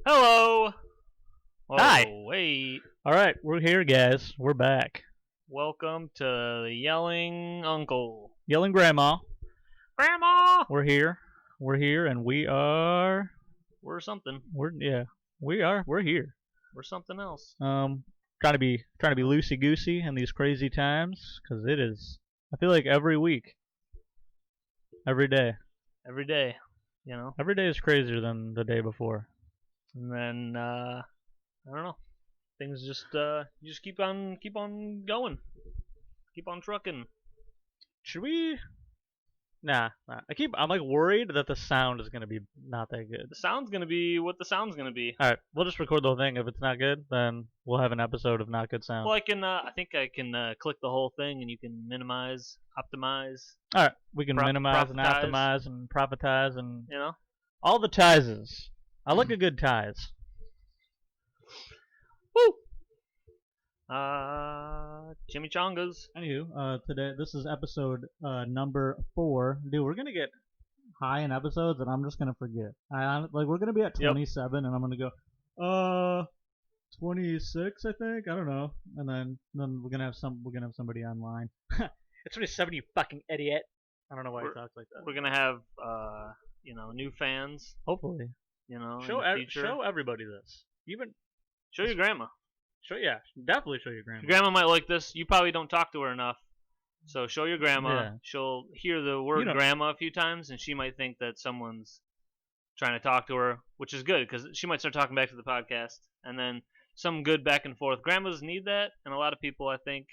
Hello. Whoa, Hi. wait. All right, we're here, guys. We're back. Welcome to the Yelling Uncle. Yelling Grandma. Grandma. We're here. We're here, and we are. We're something. We're We are. We're here. We're something else. Trying to be loosey goosey in these crazy times, because it is. I feel like every week, every day, Every day, you know. every day is crazier than the day before. And then I don't know. Things just you just keep on going. Keep on trucking. Should we? Nah. I'm like worried that the sound is gonna be not that good. The sound's gonna be what the sound's gonna be. All right, we'll just record the whole thing. If it's not good, then we'll have an episode of not good sound. Well, I can. I think I can click the whole thing, and you can minimize, optimize. All right, we can minimize and profitize. optimize and profitize and You know. all the tizes. I like a good ties. Woo. Chimichangas. Anywho, today this is episode number 4. Dude, we're gonna get high in episodes, and I'm just gonna forget. We're gonna be at 27, and I'm gonna go 26, I think. I don't know, and then we're gonna have somebody online. It's 27, you fucking idiot. I don't know why he talks like that. We're gonna have new fans. Hopefully, Show show everybody this. Even show your grandma. Definitely show your grandma. Your grandma might like this. You probably don't talk to her enough, so show your grandma. Yeah. She'll hear the word grandma a few times, and she might think that someone's trying to talk to her, which is good because she might start talking back to the podcast, and then some good back and forth. Grandmas need that, and a lot of people, I think,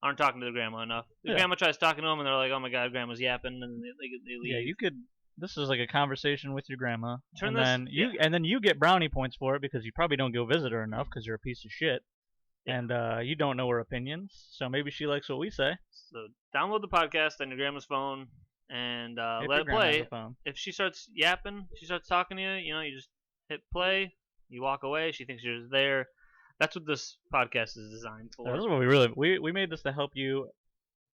aren't talking to their grandma enough. The grandma tries talking to them, and they're like, "Oh my God, grandma's yapping," and they leave. Yeah, you could. This is like a conversation with your grandma, and then you get brownie points for it because you probably don't go visit her enough because you're a piece of shit, and you don't know her opinions. So maybe she likes what we say. So download the podcast on your grandma's phone and let it play. If she starts yapping, she starts talking to you. You just hit play. You walk away. She thinks you're there. That's what this podcast is designed for. This is what we made this to help you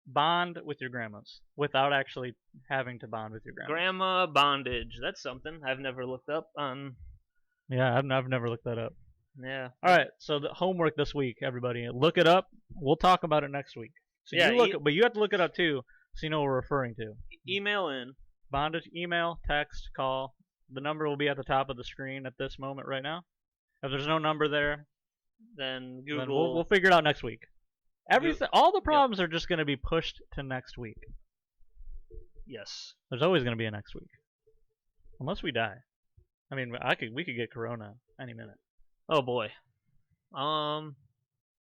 bond with your grandmas without actually having to bond with your grandma. Grandma bondage. That's something I've never looked up on. Yeah, I've never looked that up. Yeah. All right, so the homework this week, everybody, look it up. We'll talk about it next week. So but you have to look it up too, so you know what we're referring to. Email in. Bondage, email, text, call. The number will be at the top of the screen at this moment right now. If there's no number there, then Google. Then we'll figure it out next week. All the problems are just going to be pushed to next week. Yes. There's always going to be a next week, unless we die. I mean, we could get corona any minute. Oh boy. I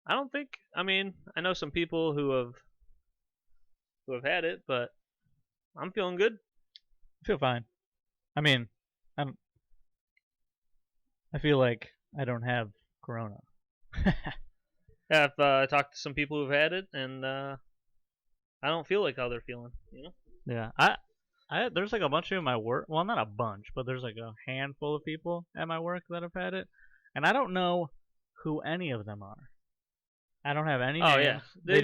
don't think. I mean, I know some people who have had it, but I'm feeling good. I feel fine. I mean, I feel like I don't have corona. I've talked to some people who've had it, and I don't feel like how they're feeling. Yeah, there's like a bunch of in my work. Well, not a bunch, but there's like a handful of people at my work that have had it, and I don't know who any of them are. I don't have any names. Oh yeah, they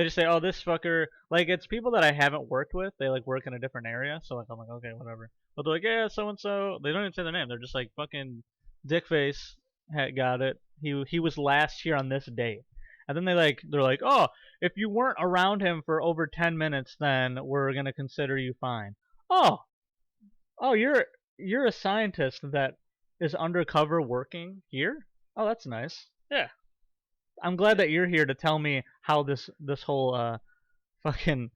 just say, "Oh, this fucker." Like it's people that I haven't worked with. They like work in a different area, so like I'm like, okay, whatever. But they're like, yeah, so and so. They don't even say their name. They're just like fucking Dickface got it. He was last here on this date. And then they're like, oh, if you weren't around him for over 10 minutes, then we're gonna consider you fine. Oh, you're a scientist that is undercover working here. Oh, that's nice. Yeah. I'm glad that you're here to tell me how this whole fucking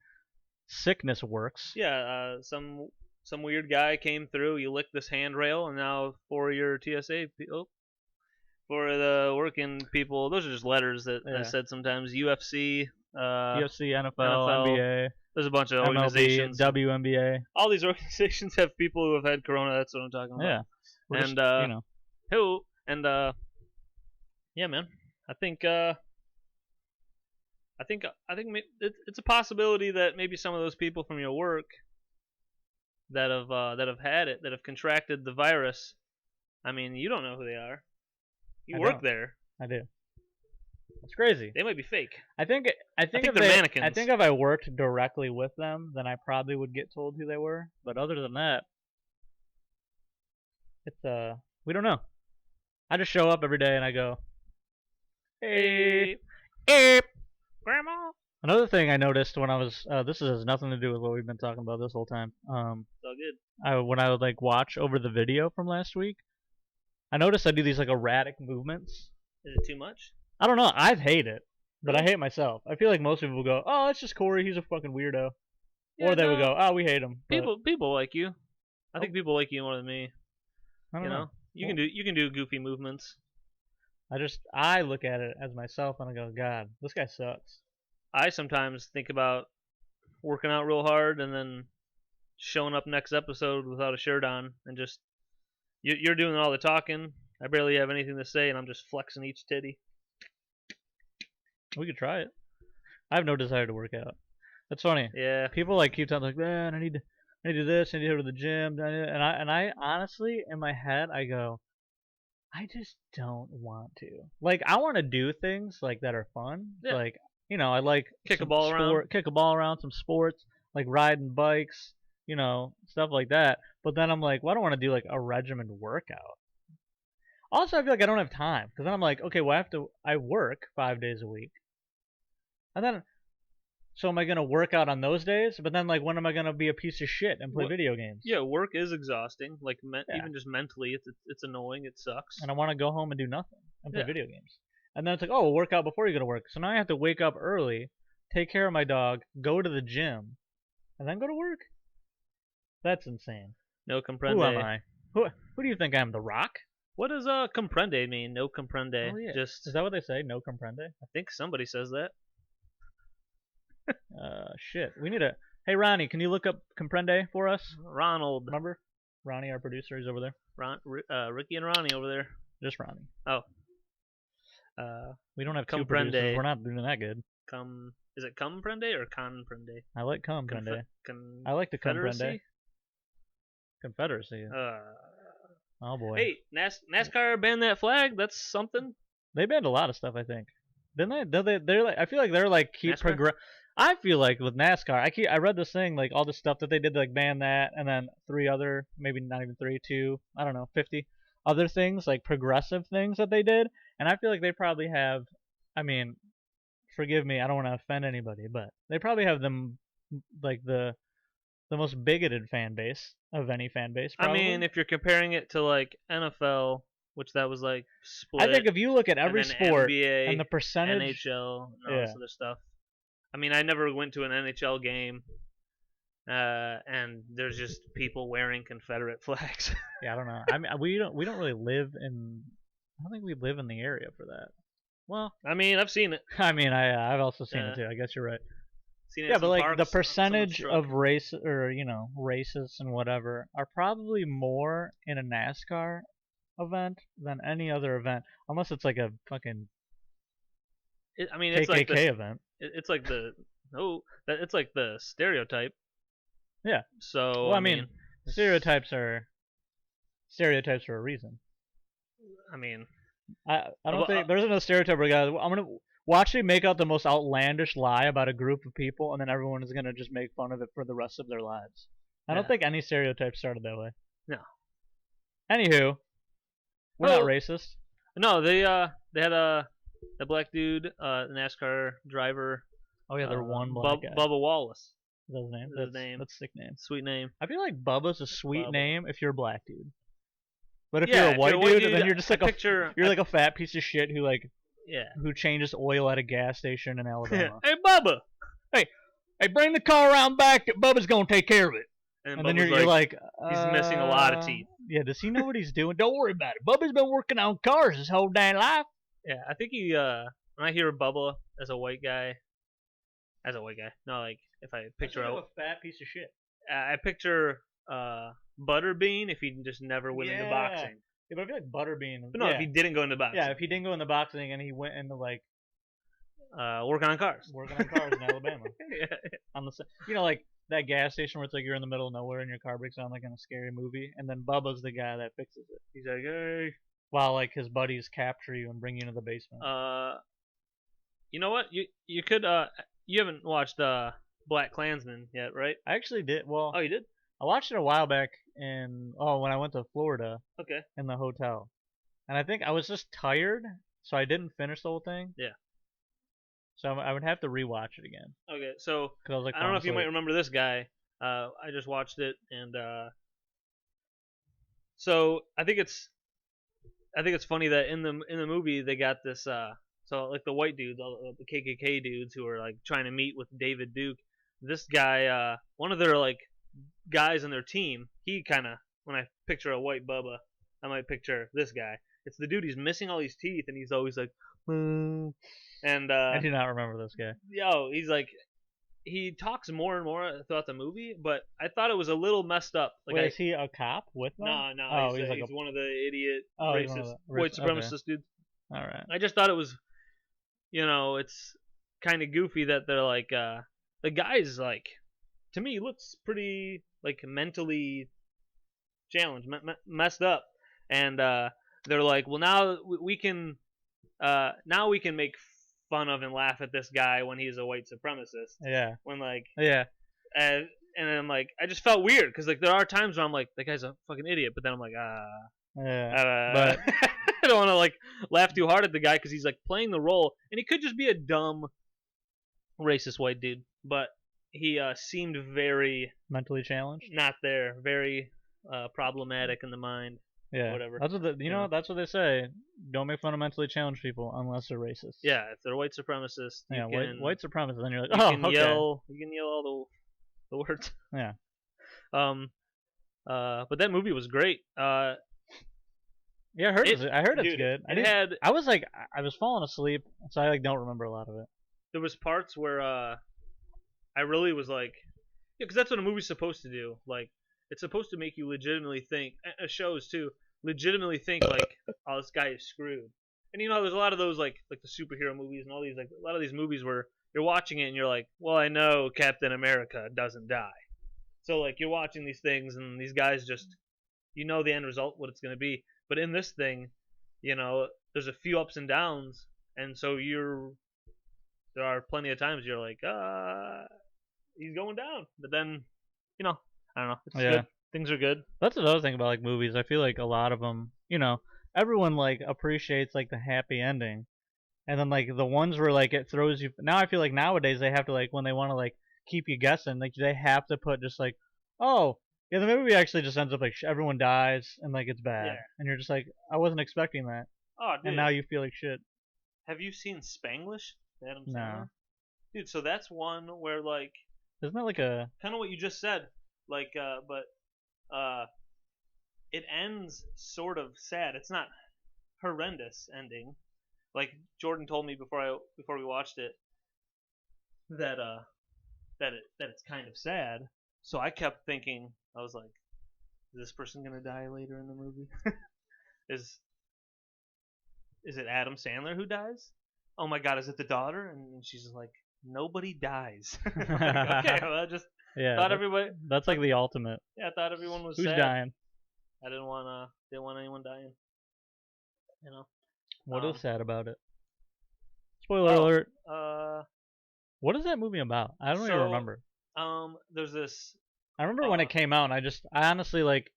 sickness works. Yeah. Some weird guy came through. You licked this handrail, and now for your TSA. For the working people, those are just letters that I said sometimes. UFC, NFL, NBA. There's a bunch of organizations. MLB, WNBA. All these organizations have people who have had corona. That's what I'm talking about. Yeah. Yeah, man. I think it's a possibility that maybe some of those people from your work that have had it, that have contracted the virus. I mean, you don't know who they are. You work there. I do. It's crazy. They might be fake. I think they're mannequins. I think if I worked directly with them, then I probably would get told who they were. But other than that, it's we don't know. I just show up every day and I go, Hey, hey. Grandma. Another thing I noticed when I was this has nothing to do with what we've been talking about this whole time. It's all good. When I would like watch over the video from last week, I noticed I do these like erratic movements. Is it too much? I don't know. I hate it, but Really? I hate myself. I feel like most people will go, "Oh, it's just Cory. He's a fucking weirdo," Yeah, or they would no. go, "Oh, we hate him." But People like you. I think people like you more than me. I don't You know. know, you can do goofy movements. I look at it as myself and I go, God, this guy sucks. I sometimes think about working out real hard and then showing up next episode without a shirt on and just you're doing all the talking. I barely have anything to say and I'm just flexing each titty. We could try it. I have no desire to work out. That's funny. Yeah. People like keep telling like, man, I need to do this. I need to go to the gym. And I honestly, in my head, I go, I just don't want to. Like, I want to do things like that are fun. Yeah. Like, you know, I like Kick a ball around. kick a ball around, some sports, like riding bikes, you know, stuff like that. But then I'm like, well, I don't want to do like a regimented workout. Also, I feel like I don't have time because then I'm like, okay, well, I work 5 days a week, and then so am I gonna work out on those days? But then like, when am I gonna be a piece of shit and play video games? Yeah, work is exhausting. Like Yeah. even just mentally, it's annoying. It sucks. And I want to go home and do nothing and play Yeah. video games. And then it's like, oh, we'll work out before you go to work. So now I have to wake up early, take care of my dog, go to the gym, and then go to work. That's insane. No comprende. Who am I? Who do you think I am? The Rock? What does comprende mean? No comprende. Oh, yeah. Just Is that what they say? No comprende? I think somebody says that. Shit. We need a. Hey, Ronnie, can you look up comprende for us? Ronald. Remember? Ronnie, our producer, is over there. Ricky and Ronnie over there. Just Ronnie. Oh. We don't have two comprende. producers. We're not doing that good. Is it comprende or comprende? I like comprende. Con- I like the comprende. Confederacy? Confederacy. Oh boy. Hey, NASCAR banned that flag. That's something. They banned a lot of stuff, I think. Didn't they? They're like. I feel like they're like keep progress. I feel like with NASCAR, I read this thing like all the stuff that they did to like ban that, and then 3 other, maybe not even 3, 2, I don't know, 50 other things like progressive things that they did, and I feel like they probably have. I mean, forgive me, I don't want to offend anybody, but they probably have them like the most bigoted fan base of any fan base. Probably. I mean, if you're comparing it to like NFL, which that was like split. I think if you look at every sport NBA, and the percentage, NHL, and all this other stuff. I mean, I never went to an NHL game, and there's just people wearing Confederate flags. Yeah, I don't know. I mean, we don't really live in. I don't think we live in the area for that. Well, I mean, I've seen it. I mean, I've also seen it too. I guess you're right. Seen it Yeah, but like parks, the percentage of race or races and whatever are probably more in a NASCAR event than any other event, unless it's like a fucking KKK it's like event. It's like it's like the stereotype. Yeah. So well, I mean stereotypes are for a reason. I mean, I don't think there's no stereotype where guys. I'm gonna watch me make out the most outlandish lie about a group of people, and then everyone is gonna just make fun of it for the rest of their lives. I don't think any stereotype started that way. No. Anywho, we're not racist. No, they had a black dude, NASCAR driver. Oh yeah, they're one black guy. Bubba Wallace. Is that his name? That's his name. That's a sick name. Sweet name. I feel like Bubba's a sweet name if you're a black dude. But if Yeah, you're a white dude, then you're just like you're like a fat piece of shit who like yeah who changes oil at a gas station in Alabama. Hey Bubba, hey, bring the car around back. That Bubba's gonna take care of it. And then you're like he's missing a lot of teeth. Yeah, does he know what he's doing? Don't worry about it. Bubba's been working on cars his whole damn life. Yeah, I think he. When I hear Bubba as a white guy, no, like if I picture a fat piece of shit. I picture Butterbean if he just never went into boxing. Yeah, but I feel like Butterbean. But no, if he didn't go into boxing. Yeah, if he didn't go into boxing and he went into like working on cars. Working on cars in Alabama. Yeah. On the like that gas station where it's like you're in the middle of nowhere and your car breaks down like in a scary movie, and then Bubba's the guy that fixes it. He's like, hey, while like his buddies capture you and bring you into the basement. You know what? You could you haven't watched Black Klansman yet, right? I actually did. Well, oh, you did? I watched it a while back when I went to Florida. Okay. In the hotel. and I think I was just tired, so I didn't finish the whole thing. Yeah. So I would have to rewatch it again. Okay, so Cause I was like, I don't know if you might asleep. remember this guy. I just watched it, and so I think it's funny that in the movie they got this so like the white dudes, the KKK dudes who are like trying to meet with David Duke. This guy, one of their like guys in their team, he kind of, when I picture a white Bubba, I might picture this guy. It's the dude. He's missing all his teeth, and he's always like, and I do not remember this guy. he's like, he talks more and more throughout the movie, but I thought it was a little messed up. Like, Wait, is he a cop with them? no, Oh, he's like he's one of the idiot he's one of racist the white supremacist dudes. All right. I just thought it was, it's kind of goofy that they're like, the guy's like, to me, looks pretty like mentally challenged, messed up, and they're like, well, now we can make fun of and laugh at this guy when he's a white supremacist. Yeah. When like, Yeah. and I'm like, I just felt weird because like there are times where I'm like, that guy's a fucking idiot, but then I'm like, Yeah. But I don't want to like laugh too hard at the guy because he's like playing the role, and he could just be a dumb, racist white dude, but he seemed very mentally challenged. not there, very problematic in the mind. Yeah. Whatever. That's what that's what they say. Don't make fun of mentally challenged people unless they're racist. Yeah, if they're white supremacists, Yeah. White supremacists. Then you're like, you oh, can okay. you can yell all the words. Yeah. But that movie was great. Yeah, I heard it's dude, good. I I was falling asleep, so I like don't remember a lot of it. There was parts where I really was like, yeah, because that's what a movie's supposed to do. Like, it's supposed to make you legitimately think. Shows too, legitimately think like, oh, this guy is screwed. And there's a lot of those like the superhero movies and all these like a lot of these movies where you're watching it and you're like, well, I know Captain America doesn't die. So like you're watching these things and these guys just, the end result, what it's gonna be. But in this thing, there's a few ups and downs, and so there are plenty of times you're like, he's going down. But then, I don't know. It's good. Things are good. That's another thing about like movies. I feel like a lot of them, everyone like appreciates like the happy ending, and then like the ones where like it throws you. Now I feel like nowadays they have to like when they want to like keep you guessing, like they have to put just like, oh. Yeah, the movie actually just ends up like everyone dies and like it's bad, and you're just like, I wasn't expecting that. Oh, dude. And now you feel like shit. Have you seen Spanglish? Adam Sandler? No. Dude, so that's one where like, isn't that like a kind of what you just said, like, but it ends sort of sad. It's not horrendous ending. Like Jordan told me before we watched it that it's kind of sad. So I kept thinking, I was like, is this person gonna die later in the movie? Is it Adam Sandler who dies? Oh my God, is it the daughter? And she's just like, nobody dies. Like, okay, well, I just thought everybody. That's like the ultimate. Yeah, I thought everyone was Who's sad. dying? I didn't want anyone dying. What is sad about it? Spoiler alert. What is that movie about? I don't even remember. There's this. I remember when it came out, and I honestly like,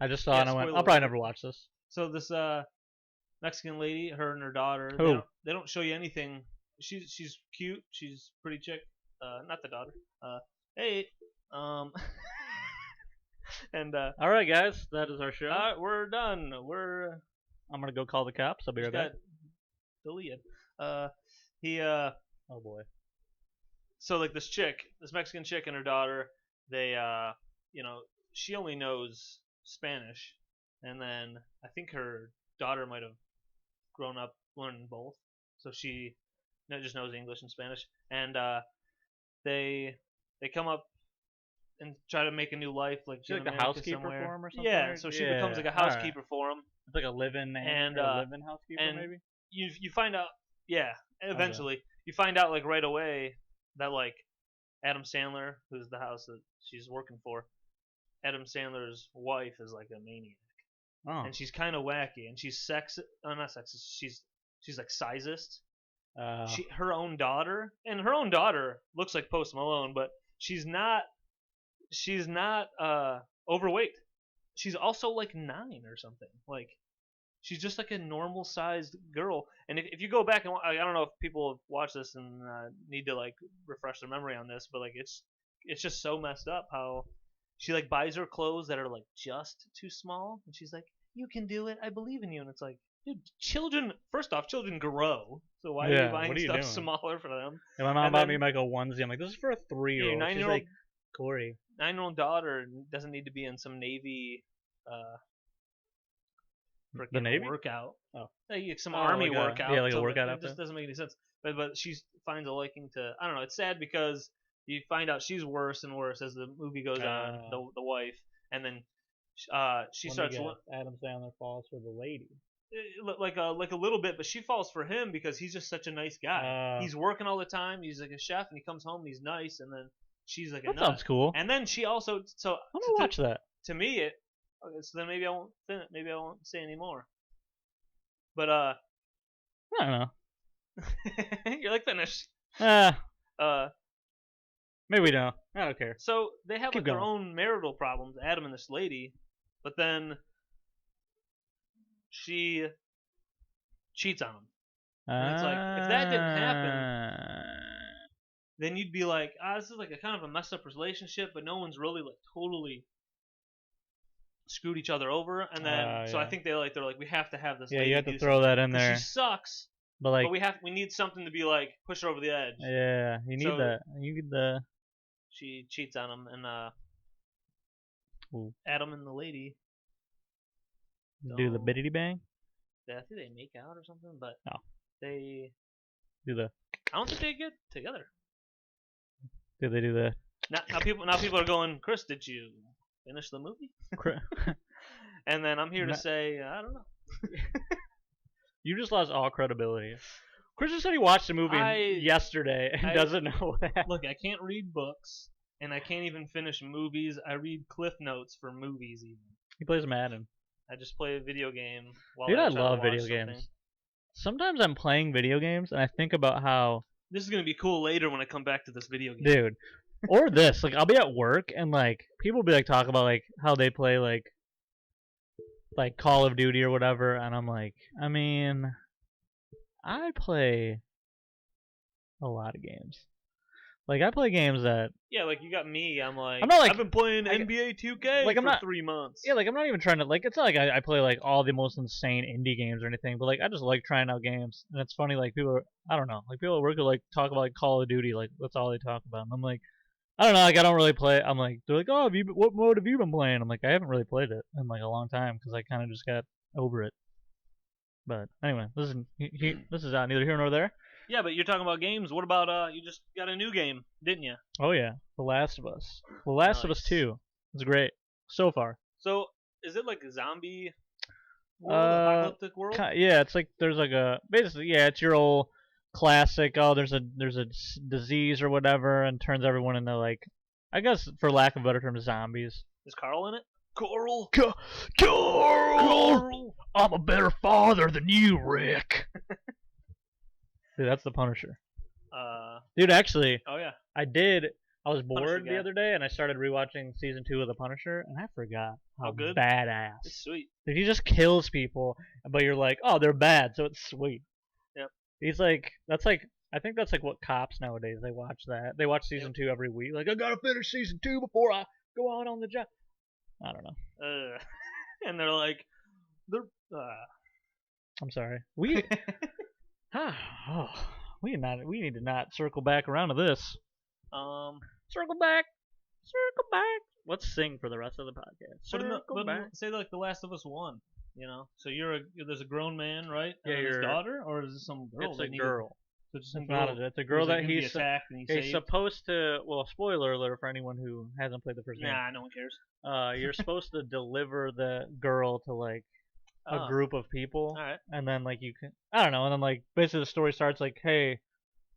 I just saw it and I went, I'll probably never watch this. So this Mexican lady, her and her daughter, they don't show you anything. She's cute. She's pretty chick. Not the daughter. Hey. And all right, guys, that is our show. All right, we're done. I'm gonna go call the cops. I'll be right back. Deleted. Oh boy. So like this Mexican chick and her daughter, they she only knows Spanish, and then I think her daughter might have grown up learning both, so she just knows English and Spanish, and they come up and try to make a new life, like she's like the housekeeper for him or something. Yeah, so she becomes like a housekeeper for him. It's like a live-in housekeeper, and maybe. You find out, eventually you find out like right away that like Adam Sandler, who's the house that she's working for, Adam Sandler's wife is like a maniac, and she's kind of wacky, and she's not sexist. She's like sizist. Her own daughter looks like Post Malone, but she's not overweight. She's also like 9 or something. Like she's just like a normal sized girl. And if you go back and I don't know if people have watched this and need to like refresh their memory on this, but like it's just so messed up how she like buys her clothes that are like just too small, and she's like, "You can do it. I believe in you." And it's like, dude, children. First off, children grow. So why are you buying stuff smaller for them? And my mom bought me like a onesie. I'm like, this is for a 3-year-old. Your 9-year-old, like, Cory. 9-year-old daughter doesn't need to be in some Navy. The Navy workout. Oh, like some Army workout. Yeah, like a workout. It just doesn't make any sense. But she finds a liking to. I don't know. It's sad because you find out she's worse and worse as the movie goes on. The wife, and then she starts. Adam Sandler falls for the lady. Like a little bit, but she falls for him because he's just such a nice guy. He's working all the time. He's like a chef, and he comes home and he's nice. And then she's like a nut. Sounds cool. And then she also I'm gonna watch that. To me, okay, so then maybe I won't say any more. But I don't know. You're like finished. Maybe we don't. I don't care. So they have like their own marital problems, Adam and this lady, but then she cheats on him. And it's like, if that didn't happen, then you'd be like, this is like a kind of a messed up relationship, but no one's really like totally screwed each other over. And then so I think they're like we have to have this. Yeah, you have to throw that in there. She sucks. But like, we need something to be like push her over the edge. Yeah, you need that. You need the. She cheats on him, and Adam and the lady do the biddity bang. I think they make out or something, but no, they do the. I don't think they get together. Do they do the? Now people are going, Chris, did you finish the movie? And then I'm here to say, I don't know. You just lost all credibility. Chris just said he watched the movie yesterday and doesn't know that. Look, I can't read books, and I can't even finish movies. I read cliff notes for movies even. He plays Madden. I just play a video game while I love video games. Sometimes I'm playing video games, and I think about how... This is going to be cool later when I come back to this video game. Dude. Or this. Like, I'll be at work, and, like, people will be, like, talking about, like, how they play, like Call of Duty or whatever, and I'm like, I mean... I play a lot of games. Like, I play games that... Yeah, like, you got me. I'm not like... I've been playing NBA 2K for 3 months. Yeah, like, I'm not even trying to... Like, it's not like I play, like, all the most insane indie games or anything, but, like, I just like trying out games. And it's funny, like, people are... I don't know. Like, people at work will, like, talk about, like, Call of Duty. Like, that's all they talk about. And I'm like... I don't know. Like, I don't really play... I'm like... They're like, oh, what mode have you been playing? I'm like, I haven't really played it in, like, a long time because I kind of just got over it. But anyway, this is neither here nor there. Yeah, but you're talking about games. What about you just got a new game, didn't you? Oh yeah, The Last of Us. The Last of Us 2. It's great so far. So is it like a zombie world, apocalyptic world? Yeah, it's like there's like a basically it's your old classic. Oh, there's a disease or whatever, and turns everyone into like, I guess for lack of a better term, zombies. Is Carl in it? Carl! I'm a better father than you, Rick. Dude, that's the Punisher. Dude, actually, oh yeah, I was bored the other day, and I started rewatching season 2 of The Punisher, and I forgot how good badass. It's sweet. Dude, he just kills people, but you're like, oh, they're bad, so it's sweet. Yep. He's like, I think that's like what cops nowadays, they watch that. They watch season 2 every week. Like, I gotta finish season 2 before I go out on the job. I don't know. And they're like, I'm sorry. We need to not circle back around to this. Circle back. Let's sing for the rest of the podcast. Say like The Last of Us 1. You know, so there's a grown man, right? Yeah, his daughter, or is it some girl? It's a girl. So it's a girl that he's saved. supposed to. Well, spoiler alert for anyone who hasn't played the first game. Nah, no one cares. You're supposed to deliver the girl to like a group of people, right. And then like you can, I don't know, and then like basically the story starts like, hey,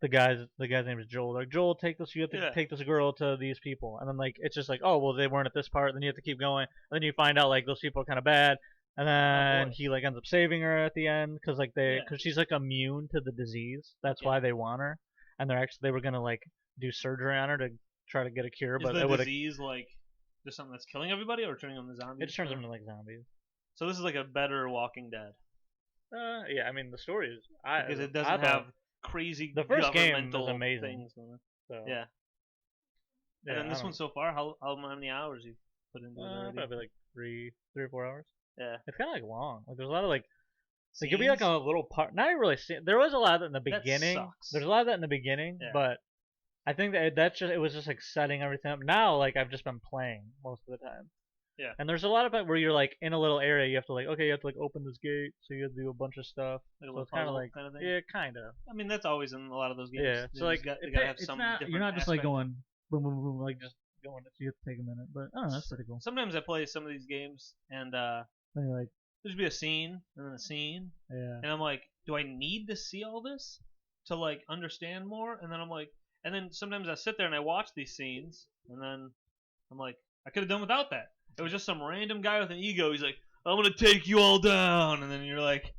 the guy's name is Joel. Like, Joel, take this. You have to take this girl to these people, and then like it's just like, oh well, they weren't at this part. Then you have to keep going, and then you find out like those people are kind of bad. And then he like ends up saving her at the end because like because she's like immune to the disease. That's why they want her. And they were gonna like do surgery on her to try to get a cure. But the disease like just something that's killing everybody or turning them into zombies? It just turns them into like zombies. So this is like a better Walking Dead. Yeah, I mean the story is because it doesn't have crazy the first game is governmental amazing. things going on. So, Yeah. And then this one so far, how many hours you put into it already? Probably like 3 or 4 hours. Yeah. It's kind of like long. Like there's a lot of like. It could be like a little part. Not even really. There was a lot of that in the beginning. That sucks. There's a lot of that in the beginning, but I think that's just it was just like setting everything up. Now like I've just been playing most of the time. Yeah. And there's a lot of it where you're like in a little area. You have to like you have to like open this gate, so you have to do a bunch of stuff. Like so it's kind of like kind of thing? Yeah, kind of. I mean that's always in a lot of those games. Yeah. So like they gotta have some different you're not just aspect. like going boom boom boom like just going. So you have to take a minute, but I don't know. That's pretty cool. Sometimes I play some of these games and then you're like. There's be a scene and then a scene. Yeah. And I'm like, do I need to see all this to like understand more? And then I'm like, and then sometimes I sit there and I watch these scenes, and then I'm like, I could have done without that. It was just some random guy with an ego. He's like, I'm gonna take you all down, and then you're like,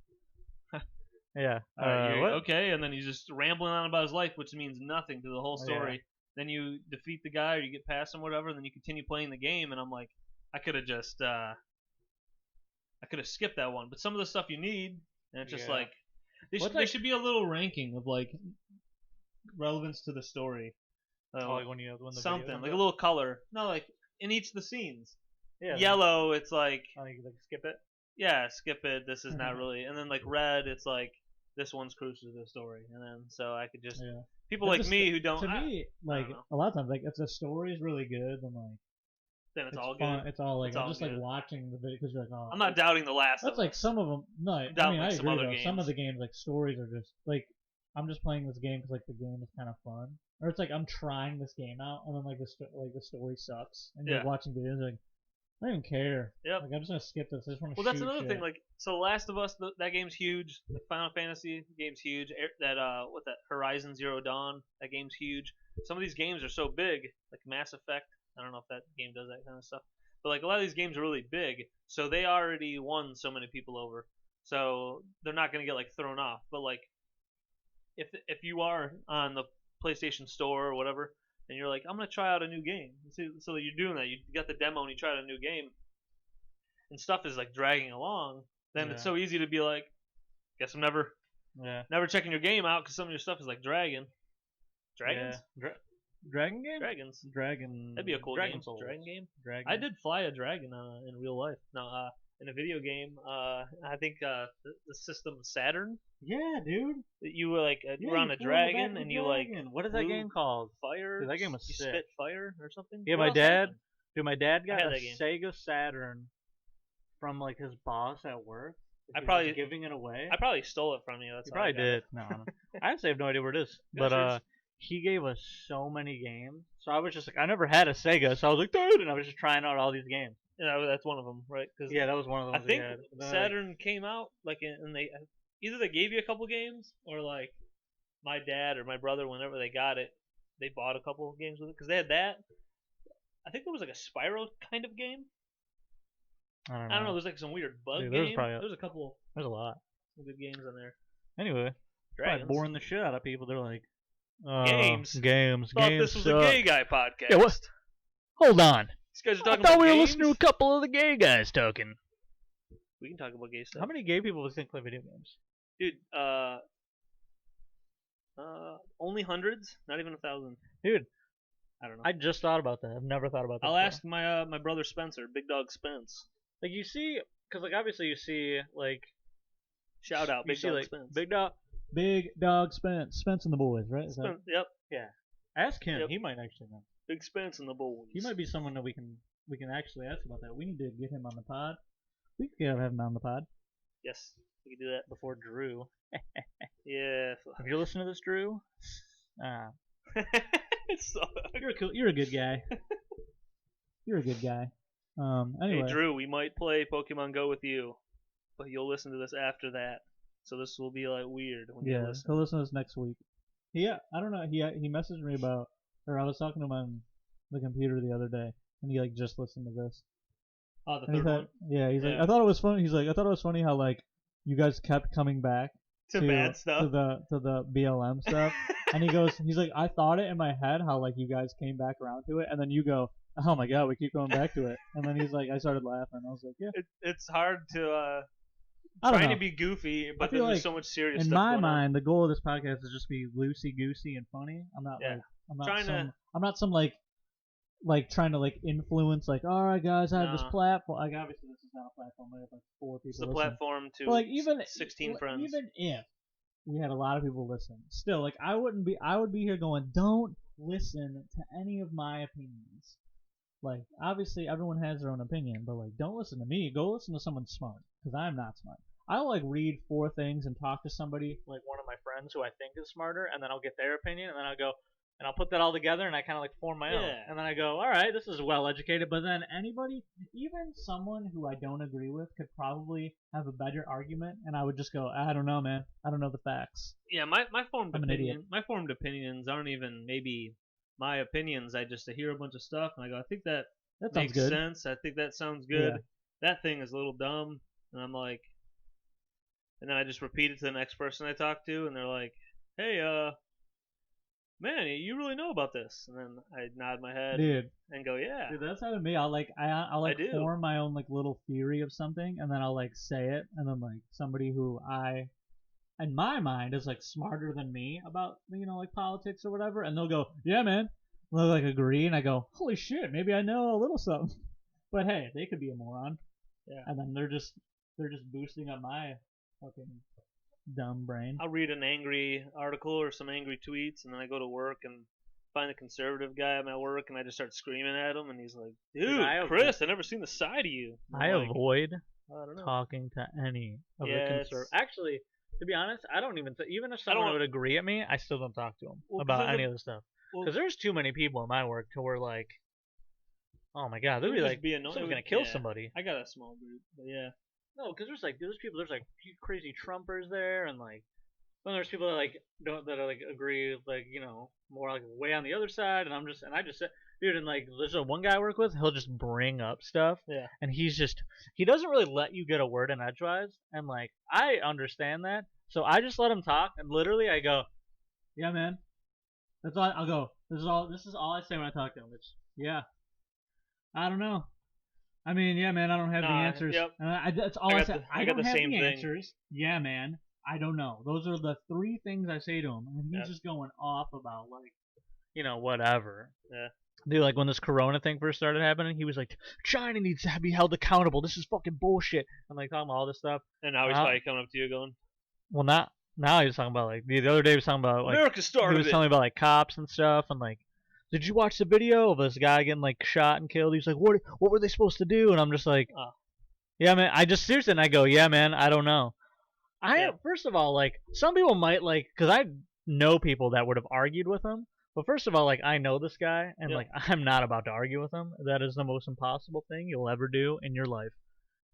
yeah, okay, and then he's just rambling on about his life, which means nothing to the whole story. Yeah. Then you defeat the guy or you get past him, whatever, and then you continue playing the game, and I'm like, I could have just I could have skipped that one, but some of the stuff you need, and it's just like there should be a little ranking of like relevance to the story. Like when you win the something video, like a little color. No, like in each of the scenes. Yeah. Yellow, it's like you like skip it. Yeah, skip it. This is not really. And then like red, it's like this one's crucial to the story. And then so I could just people like me who don't. To me, like a lot of times, like if the story is really good, then it's all fun. good. It's all like it's I'm all just good. like watching the video because you're like, oh. I'm not doubting the last. That's like some of them. No, I mean I agree though. Some of the games like stories are just like I'm just playing this game because like the game is kind of fun, or it's like I'm trying this game out and then like the story sucks and you're watching videos like I don't even care. Yep. Like I'm just gonna skip this. I just want to. Well, that's another thing. Like so, Last of Us, that game's huge. The Final Fantasy game's huge. That Horizon Zero Dawn, that game's huge. Some of these games are so big, like Mass Effect. I don't know if that game does that kind of stuff. But like a lot of these games are really big, so they already won so many people over. So they're not gonna get like thrown off. But like, if you are on the PlayStation Store or whatever, and you're like, I'm gonna try out a new game. So you're doing that. You got the demo and you try out a new game, and stuff is like dragging along. Then it's so easy to be like, guess I'm never checking your game out because some of your stuff is like dragging. Dragons. Yeah. Dragon game? Dragons. Dragon. That'd be a cool game. Souls. Dragon game. Dragon. I did fly a dragon in real life. No, in a video game. I think the system Saturn. Yeah, dude. You were like you were on a dragon and you like. What is that game called? Fire. Dude, that game was you sick. spit fire or something. Yeah, my dad got a game. Sega Saturn from like his boss at work. I probably was giving it away. I probably stole it from you. That's you probably did. No, I honestly have no idea where it is. But he gave us so many games. So I was just like, I never had a Sega, so I was like, dude, and I was just trying out all these games. Yeah, that's one of them, right? Cause yeah, that was one of them. I think Saturn came out like, and they either they gave you a couple games or like my dad or my brother, whenever they got it, they bought a couple of games with it because they had that. I think there was like a Spyro kind of game. I don't know. There's like some weird bug game. There's a couple. There's a lot. Some good games on there. Anyway, probably boring the shit out of people. They're like, games. Thought this was a gay guy podcast. Yeah, what? Hold on. These guys are talking I thought about we were games? listening to a couple of the gay guys talking. We can talk about gay stuff. How many gay people do you think play video games? Dude, only hundreds, not even 1,000. Dude, I don't know. I just thought about that. I've never thought about that. I'll ask my brother Spencer, Big Dog Spence. Like you see, because like obviously you see like shout out Big Dog Spence. Big Dog Spence, Spence and the boys, right? Yep. Yeah. Ask him. Yep. He might actually know. Big Spence and the boys. He might be someone that we can actually ask about that. We need to get him on the pod. We could have him on the pod. Yes, we could do that before Drew. Yeah. If you're listening to this, Drew, so you're cool. You're a good guy. You're a good guy. Anyway. Hey Drew, we might play Pokemon Go with you, but you'll listen to this after that. So this will be like weird when you listen. He'll listen to this next week. Yeah, I don't know. He messaged me about, or I was talking to him on the computer the other day, and he like just listened to this. Oh, the third one. Yeah, he's like, I thought it was funny. He's like, I thought it was funny how like you guys kept coming back to bad stuff, to the BLM stuff, and he's like, I thought it in my head how like you guys came back around to it, and then you go, oh my god, we keep going back to it, and then he's like, I started laughing. I was like, yeah. It's hard to trying to be goofy, but then there's so much serious in stuff my going mind, on. the goal of this podcast is just be loosey goosey and funny. I'm not I'm not some like trying to like influence like, all right guys, I have this platform. Like obviously this is not a platform. I have like 4 people. It's the listening. Platform to but, like, even 16 friends. Even if we had a lot of people listen, still like I would be here going, don't listen to any of my opinions. Like obviously everyone has their own opinion, but like don't listen to me. Go listen to someone smart, because I'm not smart. I'll like read 4 things and talk to somebody, like one of my friends who I think is smarter, and then I'll get their opinion, and then I'll go and I'll put that all together, and I kind of like form my own. And then I go, all right, this is well educated. But then anybody, even someone who I don't agree with, could probably have a better argument, and I would just go, I don't know, man. I don't know the facts. Yeah, my formed opinion. My formed opinions aren't even maybe my opinions. I just hear a bunch of stuff, and I go, I think that makes sense. I think that sounds good. Yeah. That thing is a little dumb, and I'm like, and then I just repeat it to the next person I talk to, and they're like, hey, man, you really know about this? And then I nod my head, and go, yeah. Dude, that's how to me. I'll form my own like little theory of something, and then I'll like say it, and then like somebody who in my mind is like smarter than me about like politics or whatever, and they'll go, yeah, man. And they'll like agree, and I go, holy shit, maybe I know a little something. But hey, they could be a moron. Yeah. And then they're just boosting up my fucking dumb brain. I'll read an angry article or some angry tweets, and then I go to work and find a conservative guy at my work, and I just start screaming at him, and he's like, dude, Chris, I've never seen the side of you. I avoid talking to any of the conservatives. Actually, to be honest, I don't even even if someone would agree at me, I still don't talk to them about any of the stuff. Because there's too many people in my work to where like, oh my god, they'd be like, someone's gonna kill somebody. I got a small group, but yeah. No, because there's crazy Trumpers there, and like, then there's people that like don't agree like more like way on the other side, and I just said, dude, and like there's one guy I work with, he'll just bring up stuff, and he doesn't really let you get a word in edgewise, and like I understand that, so I just let him talk, and literally I go, yeah, man, that's all. I'll go. This is all I say when I talk to him. It's I don't know. I mean, yeah, man, I don't have the answers. Yep. That's all I said. I don't have the answers. Yeah, man, I don't know. Those are the 3 things I say to him, and he's just going off about like, whatever. Yeah. Dude, like when this Corona thing first started happening, he was like, China needs to be held accountable. This is fucking bullshit. I'm like talking about all this stuff. And now he's probably coming up to you going, well, now he was talking about like the other day he was talking about like America started. He was telling me about like cops and stuff, and like, did you watch the video of this guy getting like shot and killed? He's like, what were they supposed to do? And I'm just like, yeah, man. I just seriously, and I go, yeah, man, I don't know. First of all, like some people might like, because I know people that would have argued with him. But first of all, like I know this guy, and like I'm not about to argue with him. That is the most impossible thing you'll ever do in your life.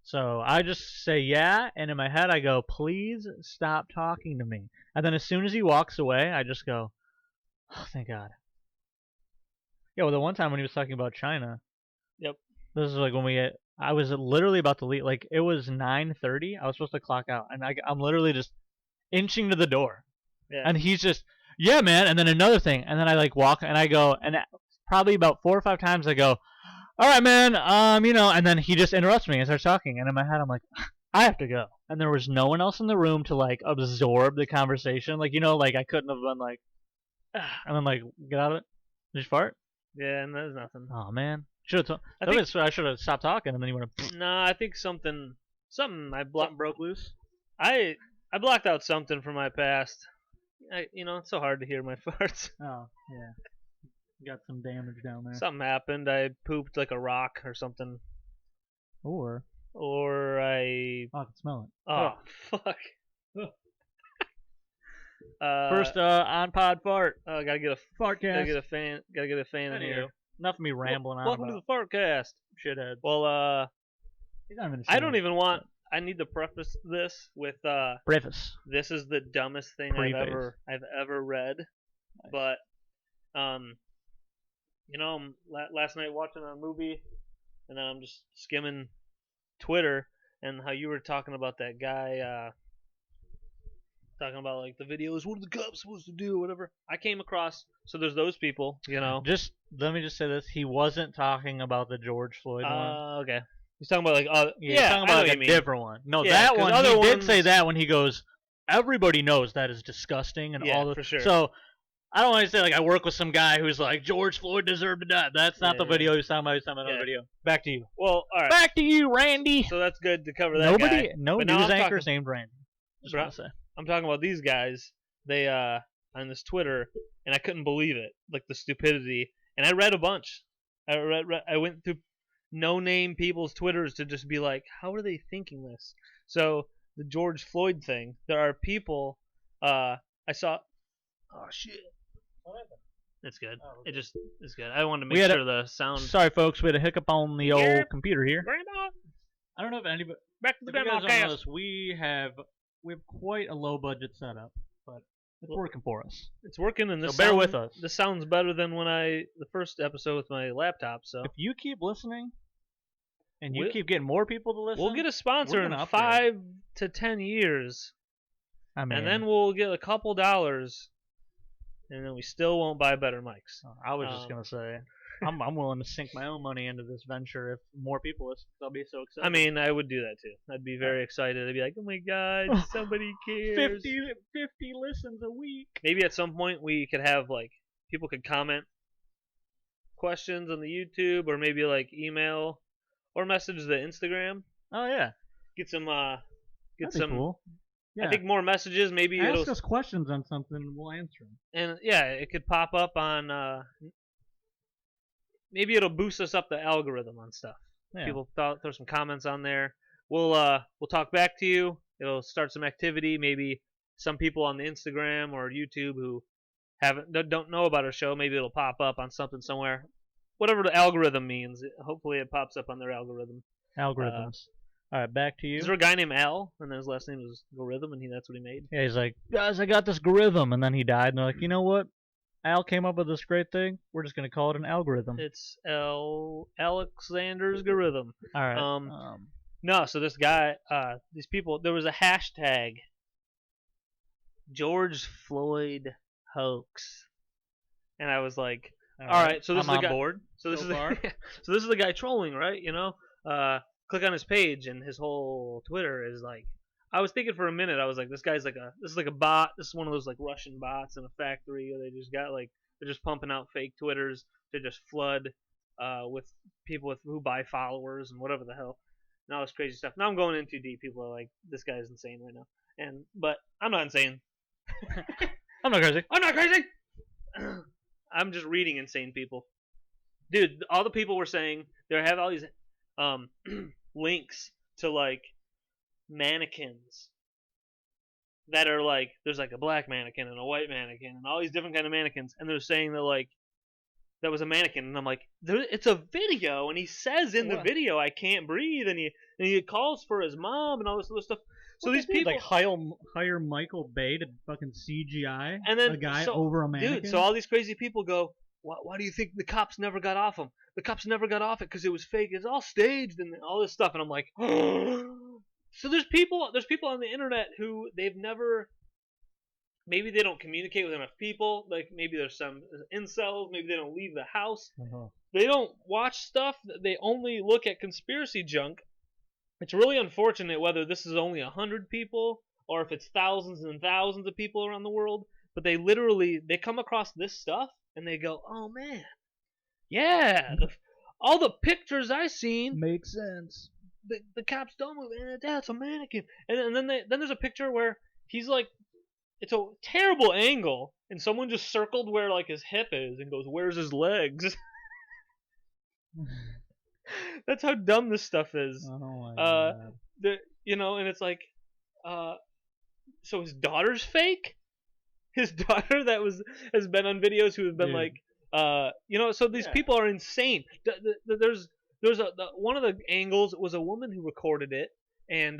So I just say yeah, and in my head I go, please stop talking to me. And then as soon as he walks away, I just go, oh, thank God. Yeah, well, the one time when he was talking about China. Yep. This is like when I was literally about to leave. Like it was 9:30. I was supposed to clock out, and I'm literally just inching to the door. Yeah. And he's just, yeah, man. And then another thing, and then I like walk, and I go, and probably about 4 or 5 times I go, all right, man, and then he just interrupts me and starts talking, and in my head I'm like, I have to go. And there was no one else in the room to like absorb the conversation, like like I couldn't have been like, and then like get out of it. Did you fart? Yeah, and there's nothing. Oh man, I should have stopped talking, and then you would have. No, I think something broke loose. I blocked out something from my past. It's so hard to hear my farts. Oh yeah, you got some damage down there. Something happened. I pooped like a rock or something. Or I. Oh, I can smell it. Oh fuck. First on pod fart. Gotta get a fart cast. Gotta get a fan in here. Enough of me rambling on. Welcome to the fart cast, shithead. Well, I don't even want. I need to preface this with preface. This is the dumbest thing I've ever read, nice. But last night watching a movie, and then I'm just skimming Twitter, and how you were talking about that guy. Talking about like the videos, what are the cops supposed to do, or whatever. I came across, so there's those people, Just let me just say this: he wasn't talking about the George Floyd one. Okay. He's talking about like he's talking about like a different one. No, that one he did say that when he goes, everybody knows that is disgusting and all the for sure. So I don't want to say like I work with some guy who's like George Floyd deserved to die. That's not the video he's talking about. He's talking about another video. Back to you. Well, all right. Back to you, Randy. So that's good to cover that guy. No news anchors named Randy. I'm talking about these guys. They on this Twitter, and I couldn't believe it, like the stupidity. And I read a bunch. I went through no-name people's Twitters to just be like, how are they thinking this? So the George Floyd thing. There are people. I saw. Oh shit. What happened? It's good. It's good. I wanted to make sure the sound. Sorry, folks. We had a hiccup on the old computer here. Grandma. I don't know if anybody. Back to the grandma cast. We have quite a low budget setup, but it's working for us. It's working, and bear with us. This sounds better than the first episode with my laptop. So if you keep listening, and you keep getting more people to listen, we'll get a sponsor in 5 to 10 years. I mean, and then we'll get a couple dollars, and then we still won't buy better mics. I was just gonna say, I'm willing to sink my own money into this venture if more people listen. I'll be so excited. I mean, I would do that too. I'd be very excited. I'd be like, oh my god, somebody cares. 50 listens a week. Maybe at some point we could have like people could comment questions on the YouTube, or maybe like email or message the Instagram. Oh yeah, get some cool. Yeah. I think more messages. Maybe ask us questions on something, we'll answer them. And yeah, it could pop up on. Maybe it'll boost us up the algorithm on stuff. Yeah. People throw some comments on there. We'll talk back to you. It'll start some activity. Maybe some people on the Instagram or YouTube who don't know about our show. Maybe it'll pop up on something somewhere. Whatever the algorithm means. Hopefully it pops up on their algorithm. Algorithms. All right, back to you. Is there a guy named Al, and then his last name was Gorhythm, and that's what he made? Yeah, he's like, guys, I got this Gorhythm, and then he died, and they're like, you know what? Al came up with this great thing. We're just gonna call it an algorithm. It's Alexander's Gorhythm. All right. No, so this guy, these people, there was a hashtag, George Floyd hoax, and I was like, all right, so this is the guy. Board. So this is so this is the guy trolling, right? You know, click on his page, and his whole Twitter is like. I was thinking for a minute, I was like, this is like a bot. This is one of those like Russian bots in a factory. They just got like, they're just pumping out fake Twitters to just flood with people who buy followers and whatever the hell. And all this crazy stuff. Now I'm going in too deep. People are like, this guy is insane right now. But I'm not insane. I'm not crazy. I'm not crazy. I'm just reading insane people. Dude, all the people were saying, they have all these links to like, mannequins that are like, there's like a black mannequin and a white mannequin and all these different kind of mannequins, and they're saying that like that was a mannequin, and I'm like, it's a video, and he says in the video, I can't breathe, and he calls for his mom and all this other stuff. So these people like hire Michael Bay to fucking CGI and then, a guy over a mannequin. Dude, so all these crazy people go, why do you think the cops never got off him? The cops never got off it because it was fake. It's all staged and all this stuff, and I'm like. So there's people on the internet who they've never, maybe they don't communicate with enough people, like maybe there's some incels, maybe they don't leave the house, they don't watch stuff, they only look at conspiracy junk. It's really unfortunate whether this is only 100 people or if it's thousands and thousands of people around the world, but they come across this stuff and they go, oh man, yeah, all the pictures I seen make sense. The cops don't move, and that's a mannequin. And then there's a picture where he's like, it's a terrible angle, and someone just circled where like his hip is and goes, "Where's his legs?" That's how dumb this stuff is. Oh my god. And it's like, so his daughter's fake. His daughter has been on videos who have been like, so these people are insane. There's one of the angles was a woman who recorded it, and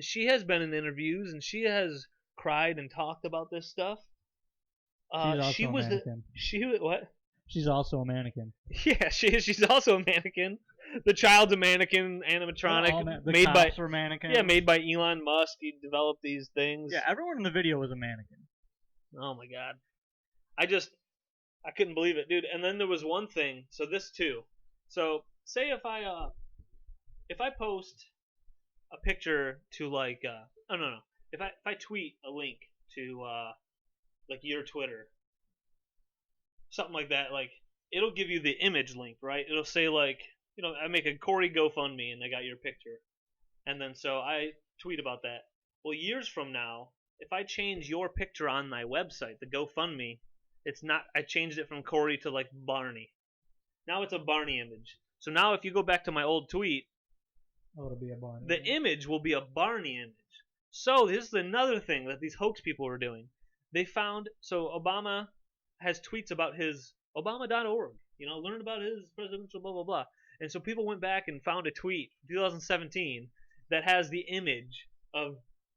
she has been in interviews and she has cried and talked about this stuff. She's also a mannequin. What? She's also a mannequin. Yeah, she's also a mannequin. The child's a mannequin, animatronic, made by mannequins. Yeah, made by Elon Musk. He developed these things. Yeah, everyone in the video was a mannequin. Oh my god, I couldn't believe it, dude. And then there was one thing. So this too. So say if I if I post a picture to like oh no, if I tweet a link to like your Twitter, something like that, like it'll give you the image link, right? It'll say like, I make a Cory GoFundMe and I got your picture, and then so I tweet about that. Well, years from now, if I change your picture on my website, the GoFundMe, it's not. I changed it from Cory to like Barney. Now it's a Barney image. So now if you go back to my old tweet, it'll be a Barney. The image will be a Barney image. So this is another thing that these hoax people were doing. They found, so Obama has tweets about his Obama.org, learn about his presidential blah blah blah. And so people went back and found a tweet from 2017 that has the image of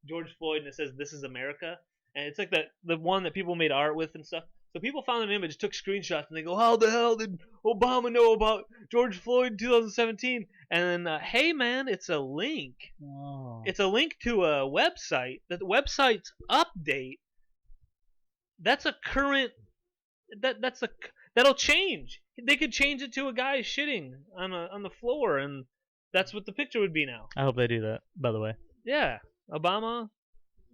George Floyd and it says "This is America," and it's like the one that people made art with and stuff. So people found an image, took screenshots, and they go, "How the hell did Obama know about George Floyd in 2017?" And then, hey man, it's a link. Oh. It's a link to a website. That the website's update. That's a current. That'll change. They could change it to a guy shitting on the floor, and that's what the picture would be now. I hope they do that. By the way. Yeah, Obama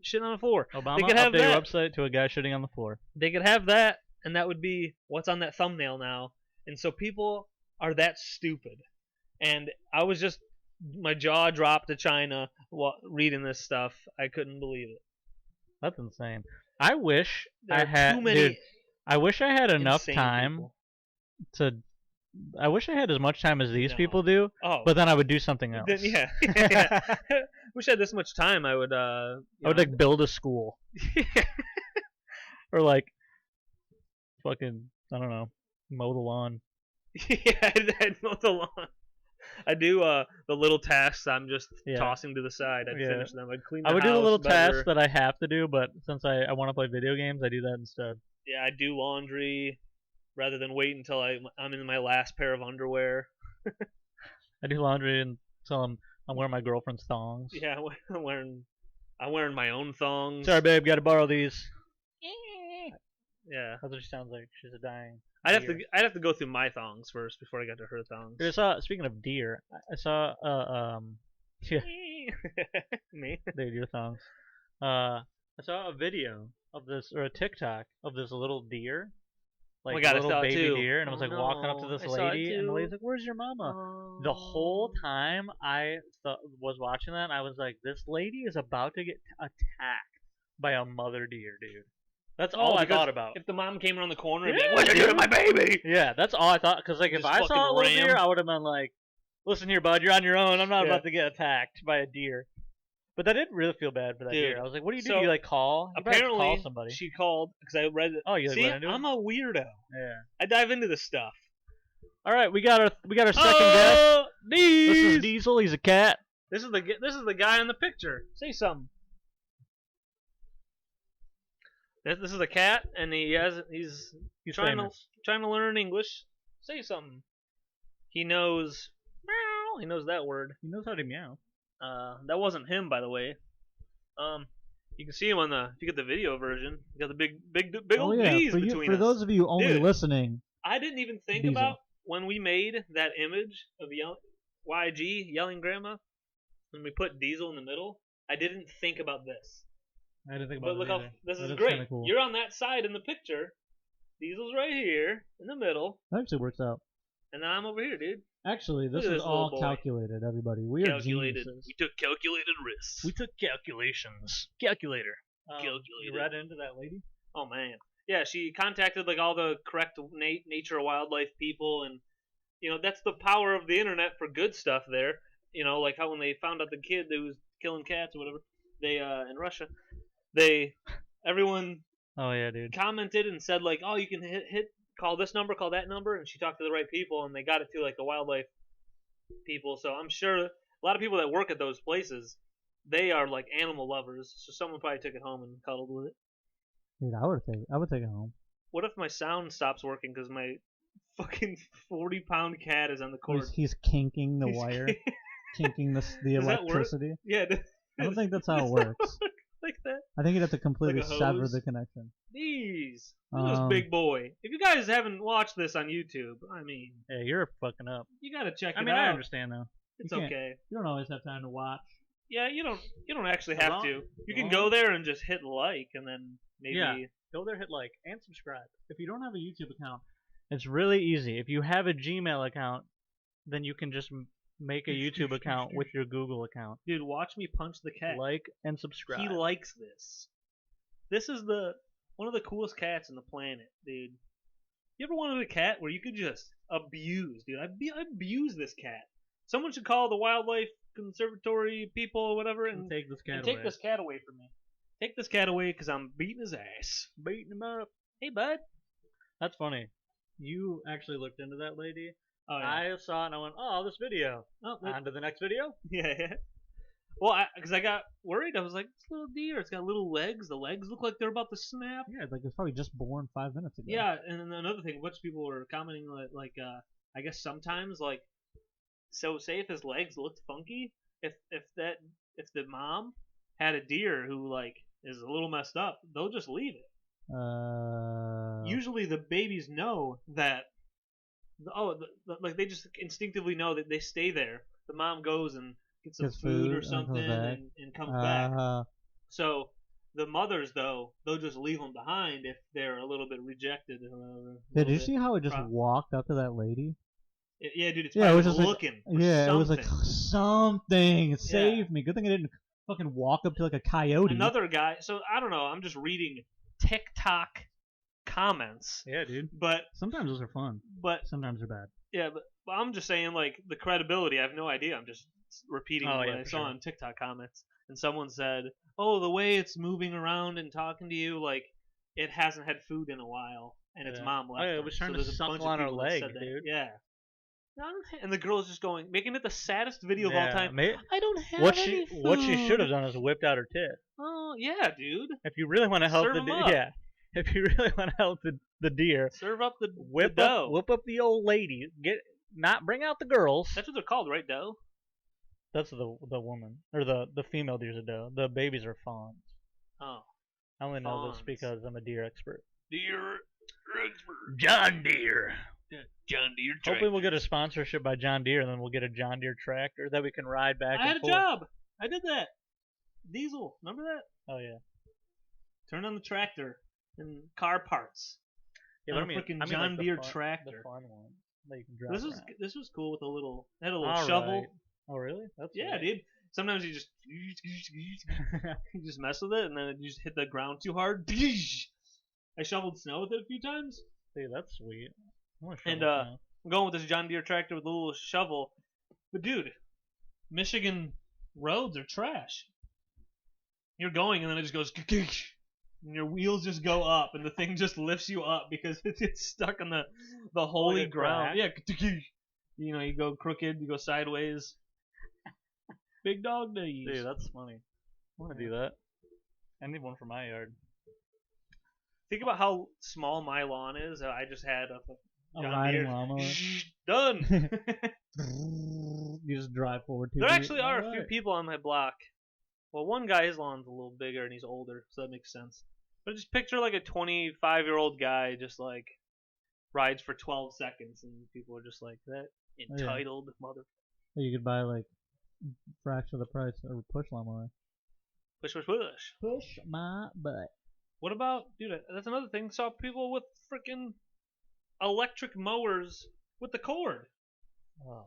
shitting on the floor. Obama, they could have update that. your website to a guy shitting on the floor. They could have that, and that would be what's on that thumbnail now. And so people are that stupid. And I was just, my jaw dropped to China while reading this stuff. I couldn't believe it. That's insane. I wish There I are had. too many Dude, I wish I had enough insane time people. to. I wish I had as much time as these No. people do, Oh, but then I would do something else. then, yeah. Wish I had this much time. I would. I would like build a school, or like, fucking, I don't know, mow the lawn. Yeah, I'd mow the lawn. I do the little tasks I'm just Yeah. tossing to the side. I'd Yeah. finish them. I'd clean the I would do the house little better. tasks that I have to do, but since I want to play video games, I do that instead. Yeah, I do laundry rather than wait until I'm in my last pair of underwear. I do laundry until I'm wearing my girlfriend's thongs. Yeah, I'm wearing my own thongs. Sorry, babe, gotta borrow these. Yeah, That's what she sounds like. She's a dying. I'd deer. have to go through my thongs first before I got to her thongs. Dude, I saw. Speaking of deer, I saw. Yeah, Me? dude, your thongs. I saw a video of this or a TikTok of this little deer, like my God, a I little saw it baby too. deer, and I was Oh, like walking up to no. this I saw it lady, and the too. lady's like, "Where's your mama?" The whole time I was watching that, I was like, "This lady is about to get attacked by a mother deer, dude." That's all I because thought about. If the mom came around the corner and Yeah, be like, "What you doing to my baby?" Yeah, that's all I thought. Because like if Just I saw a fucking little ram. deer, I would have been like, "Listen here, bud, you're on your own. I'm not Yeah. about to get attacked by a deer." But I didn't really feel bad for that Dude, deer. I was like, "What do you do? so You like call? You probably call Apparently, somebody." she called because I read it. Oh, you like See, went into it? I'm a weirdo. Yeah. I dive into this stuff. All right, we got our second guest. This is Deez! Diesel. He's a cat. This is the guy in the picture. Say something. This is a cat, and he's trying famous. to learn English. Say something. He knows meow. He knows that word. He knows how to meow. That wasn't him, by the way. You can see him on if you get the video version. You got the big old D's between for us. those of you only Dude. listening, I didn't even think Diesel. about when we made that image of YG yelling grandma. When we put Diesel in the middle, I didn't think about this. I didn't think But about look it how either. this That is is great. kinda cool. You're on that side in the picture. Diesel's right here in the middle, That actually works out. and then I'm over here, dude. Actually, this Look at is this little all boy. calculated, everybody. We are Calculated. geniuses. We took calculated risks. We took calculations. Calculator. Calculated. You read into that lady? Oh man, yeah. She contacted like all the correct nature or wildlife people, and that's the power of the internet for good stuff. There, like how when they found out the kid that was killing cats or whatever, they in Russia, everyone Oh yeah, dude. commented and said like, oh, you can hit call this number, call that number, and she talked to the right people, and they got it to like the wildlife people. So I'm sure a lot of people that work at those places, they are like animal lovers. So someone probably took it home and cuddled with it. Dude, I would take it home. What if my sound stops working because my fucking 40-pound cat is on the cord? He's kinking the He's wire, kinking the Does that work? electricity. Yeah. I don't think that's how it works. Like that. I think you'd have to completely Like a sever hose? the connection. Jeez. Look at this Um, big boy. If you guys haven't watched this on YouTube, I mean, Yeah, you're fucking up. you gotta check I it mean, out. I understand though. It's You can't- okay. You don't always have time to watch. Yeah, you don't actually As have long- to. You as can long- go there and just hit like, and then maybe. Yeah. Go there, hit like, and subscribe. If you don't have a YouTube account, it's really easy. If you have a Gmail account, then you can just make a YouTube account with your Google account. Dude, watch me punch the cat. Like and subscribe. He likes this. This is one of the coolest cats on the planet, dude. You ever wanted a cat where you could just abuse, dude? I abuse this cat. Someone should call the wildlife conservatory people or whatever and take this cat and away. take this cat away from me. Take this cat away because I'm beating his ass. Beating him up. Hey, bud. That's funny. You actually looked into that lady. Oh, yeah. I saw it and I went, oh, this video. Oh, On to the next video. yeah. Well, because I got worried. I was like, this little deer, it's got little legs. The legs look like they're about to snap. Yeah, like it's probably just born 5 minutes ago. Yeah, and then another thing, a bunch of people were commenting like I guess sometimes like, so say if his legs looked funky, if the mom had a deer who like is a little messed up, they'll just leave it. Usually the babies know that. Like they just instinctively know that they stay there. The mom goes and gets some Gets food or food and comes something back. and comes back. So the mothers, though, they'll just leave them behind if they're a little bit rejected. Did you see how it just pro- walked up to that lady? Yeah, dude, it's Yeah, it was probably just looking. For Yeah, something. it was like something save me. Good thing I didn't fucking walk up to like a coyote. Another guy. So I don't know. I'm just reading TikTok comments, Yeah, dude. but Sometimes those are fun. Sometimes they're bad. yeah, but I'm just saying like the credibility. I have no idea. I'm just repeating Oh, what yeah, I for saw sure. on TikTok comments, and someone said, "Oh, the way it's moving around and talking to you, like it hasn't had food in a while, and its Yeah. mom left." Oh, yeah, it her." was trying so to there's a bunch suckle of on her people that leg, said that. dude. Yeah. And the girl's just going, making it the saddest video of all Yeah, time. may- I don't have what any she what she food." should have done is whipped out her tit. Oh yeah, dude. If you really want to help Serve the 'em deer, up. yeah. If you really want to help the deer, Serve up the whip the dough. whip up the old lady. Bring out the girls. That's what they're called, right? Dough. That's the woman or the female deer's a doe. The babies are fawns. Oh, I only know this Fawns. because I'm a deer expert. deer expert. John Deere. John Deere. Hopefully we'll get a sponsorship by John Deere, and then we'll get a John Deere tractor that we can ride back I had and a forth. job. I did that. Diesel. Remember that? Oh yeah. Turn on the tractor and car parts. Yeah, On but a I mean, frickin' I mean, John like the Deere fun- tractor. The fun one that you can drive around. This was cool with a little. It had a little All shovel. right. Oh really? That's Yeah, sweet. dude. Sometimes you just you just mess with it, and then you just hit the ground too hard. I shoveled snow with it a few times. Dude, that's sweet. I wanna And, shovel snow. I'm going with this John Deere tractor with a little shovel. But dude, Michigan roads are trash. You're going and then it just goes and your wheels just go up and the thing just lifts you up because it's stuck on the holy Like a ground. crack? Yeah, you know, you go crooked, you go sideways. Big dog days. Dude, that's funny. I want to do that. I need one for my yard. Think about how small my lawn is. I just had a A John riding Deere. lawnmower. Done. You just drive forward. There actually are a few people on my block. Well, one guy, his lawn's a little bigger and he's older, so that makes sense. But just picture like a 25-year-old guy just like rides for 12 seconds and people are just like, that entitled mother. You could buy like fraction of the price of a push lawnmower. Push, push, push. Push my butt. What about, dude, that's another thing. Saw people with freaking electric mowers with the cord. Oh,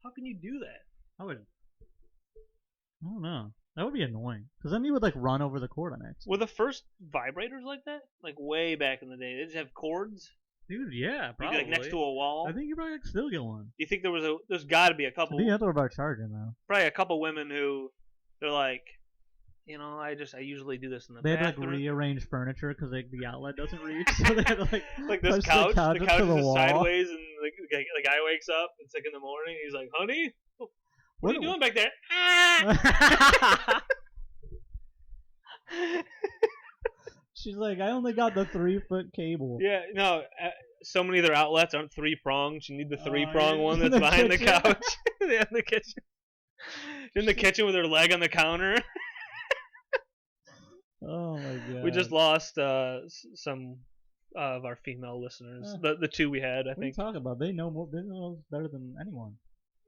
How can you do that? I would. I don't know. That would be annoying. Because then you would like run over the cord on it. Were the first vibrators like that? Like way back in the day. They just have cords? dude, yeah, You'd probably. be like next to a wall? I think you probably could still get one. You think there's got to be a I couple, think you have to worry about charging though. probably a couple women who they're like, you know, I usually do this in the They had to like bathroom. rearrange furniture because like the outlet doesn't reach. So they had to Like this push couch, the up couch to is the just wall. sideways, and the guy wakes up. It's like in the morning. He's like, "Honey, what are you doing back there?" Ah! She's like, I only got the 3-foot cable. Yeah, no. So many of their outlets aren't 3-pronged. You need the 3-prong yeah. one In that's the behind the kitchen. couch. Yeah, in the kitchen. In the kitchen with her leg on the counter. Oh my god. We just lost some of our female listeners. The two we had, I What are you think. talking about? They know more. They know us better than anyone.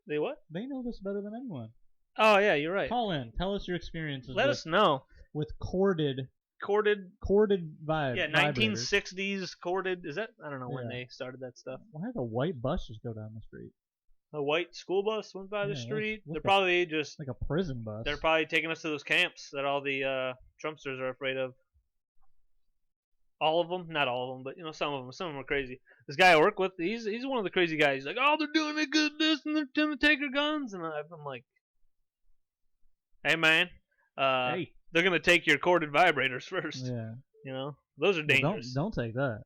They what? They know this better than anyone. Oh yeah, you're right. Call in. Tell us your experiences. Let us know. With corded vibe. Yeah, vibrators. 1960s corded. Is that? I don't know when Yeah. they started that stuff. Why does a white bus just go down the street? A white school bus went by the Yeah, street. what's They're that? probably just. Like a prison bus. They're probably taking us to those camps that all the Trumpsters are afraid of. All of them, not all of them, but you know some of them. Some of them are crazy. This guy I work with, he's one of the crazy guys. He's like, oh, they're doing it good, this, and they're going to take our guns, and I'm like, hey man, Hey. they're gonna take your corded vibrators first. Yeah. You know, those are dangerous. Don't take that.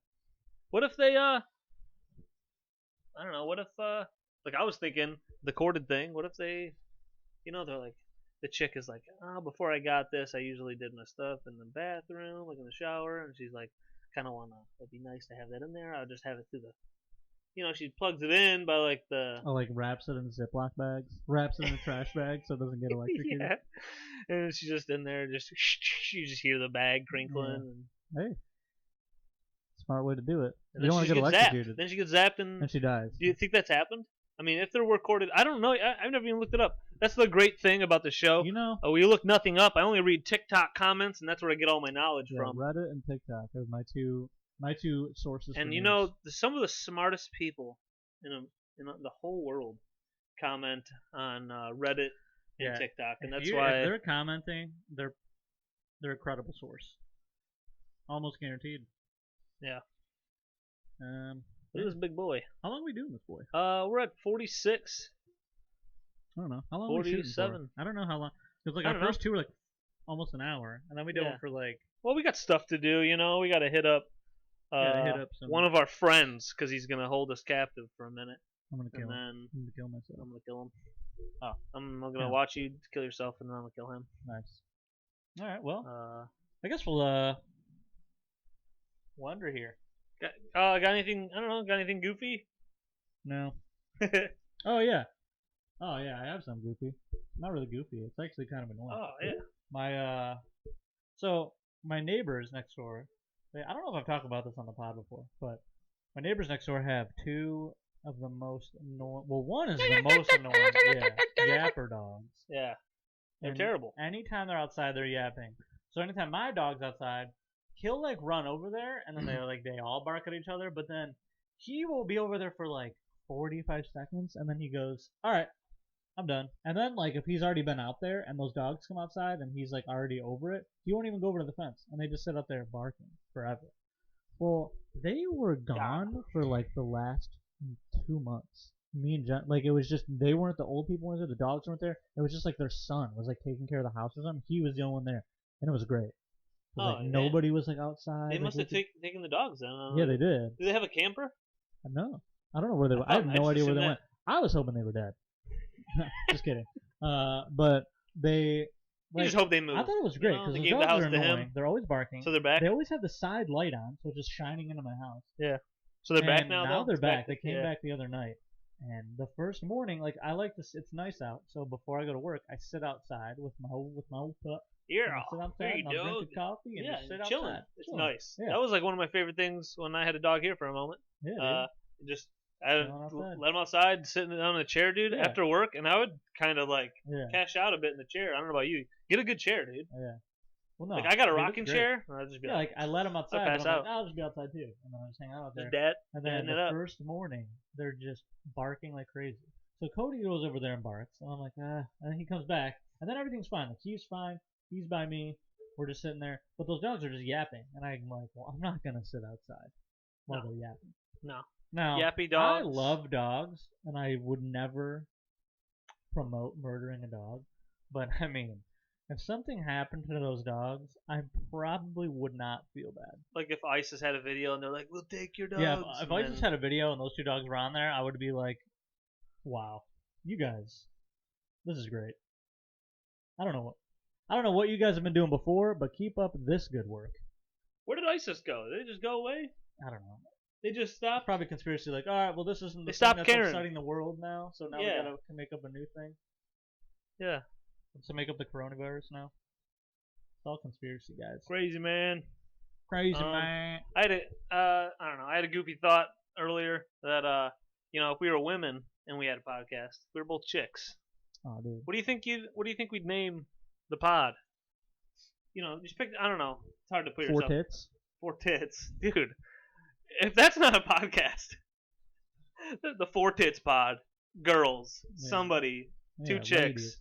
What if they I don't know. What if like I was thinking the corded thing. What if they, you know, they're like the chick is like, oh, before I got this, I usually did my stuff in the bathroom, like in the shower, and she's like, kind of wanna. It'd be nice to have that in there. I'll just have it through the. You know, she plugs it in by like the. Oh, like wraps it in Ziploc bags, wraps it in a trash bag so it doesn't get electrocuted. Yeah, and she's just in there, just you just hear the bag crinkling. Yeah. Hey, smart way to do it. And you don't want to get electrocuted. Then she gets zapped, and she dies. Do you think that's happened? I mean, if there were corded, I don't know. I've never even looked it up. That's the great thing about the show. You know, we look nothing up. I only read TikTok comments, and that's where I get all my knowledge from. Reddit and TikTok are my two sources. And for you news. know, some of the smartest people in the whole world comment on Reddit and TikTok, and that's why if they're commenting, they're a credible source, almost guaranteed. Yeah. Look at this big boy. How long are we doing this, boy? We're at 46. I don't know. How long? 47. I don't know how long. Because like our first two were like almost an hour, and then we did one for like. Well, we got stuff to do. You know, we got to hit up. One of our friends because he's gonna hold us captive for a minute. I'm gonna kill him. I'm gonna kill myself. I'm gonna kill him. Oh, I'm gonna watch you kill yourself, and then I'm gonna kill him. Nice. All right. Well, I guess we'll wander here. Got anything? I don't know. Got anything goofy? No. Oh yeah. I have some goofy. Not really goofy. It's actually kind of annoying. Oh yeah. My neighbors next door. I don't know if I've talked about this on the pod before, but my neighbors next door have two of the most annoying. Well, one is the most annoying. Yeah, yapper dogs. Yeah, they're terrible. Anytime they're outside, they're yapping. So anytime my dog's outside, he'll like run over there, and then they all bark at each other. But then he will be over there for like 45 seconds, and then he goes, "All right, I'm done." And then like if he's already been out there, and those dogs come outside, and he's like already over it, he won't even go over to the fence, and they just sit up there barking forever. Well, they were gone for like the last 2 months. Me and Jen, like it was just they weren't the old people there, the dogs weren't there. It was just like their son was like taking care of the house or something. He was the only one there, and it was great. Nobody was like outside. They must have taken the dogs then. Yeah, they did. Do they have a camper? No, I don't know where they were. I have no idea where they went. I was hoping they were dead. Just kidding. But they. You just hope they move. I thought it was great because the dogs are annoying. They're always barking. So they're back. They always have the side light on, so it's just shining into my house. Yeah. So they're back now. Now they're back. They came back the other night, and the first morning, like I like to. It's nice out, so before I go to work, I sit outside with my old pup. Yeah. Sit outside and I'll drink a coffee and just sit chilling. outside. It's nice. Yeah. That was like one of my favorite things when I had a dog here for a moment. Yeah. I let him outside, sitting on a chair, dude, after work, and I would kind of like cash out a bit in the chair. I don't know about you. Get a good chair, dude. Yeah. Well, no. Like I got a rocking chair. I'll just be like I let him outside. Pass out. I'll just be outside too, and then I just hang out there. Dad, and then the first morning, they're just barking like crazy. So Cody goes over there and barks, and I'm like, and then he comes back, and then everything's fine. Like he's fine. He's by me. We're just sitting there, but those dogs are just yapping, and I'm like, well, I'm not gonna sit outside while they're yapping. No. Now, yappy dogs. I love dogs, and I would never promote murdering a dog. But I mean, if something happened to those dogs, I probably would not feel bad. Like if ISIS had a video and they're like, "We'll take your dogs." Yeah, if ISIS had a video and those two dogs were on there, I would be like, "Wow, you guys, this is great." I don't know what you guys have been doing before, but keep up this good work. Where did ISIS go? Did they just go away? I don't know. They just stopped? Probably conspiracy like, all right, well, this isn't the thing that's upsetting the world now, so now we gotta make up a new thing. Yeah. So make up the coronavirus now. It's all conspiracy, guys. Crazy, man. Crazy, man. I had a goofy thought earlier that, if we were women, and we had a podcast. We were both chicks. Oh, dude. What do you think we'd name the pod? Just pick. I don't know. It's hard to put Four yourself. tits. 4 tits, dude. If that's not a podcast, the 4 tits pod, girls, somebody, 2 chicks. Ladies.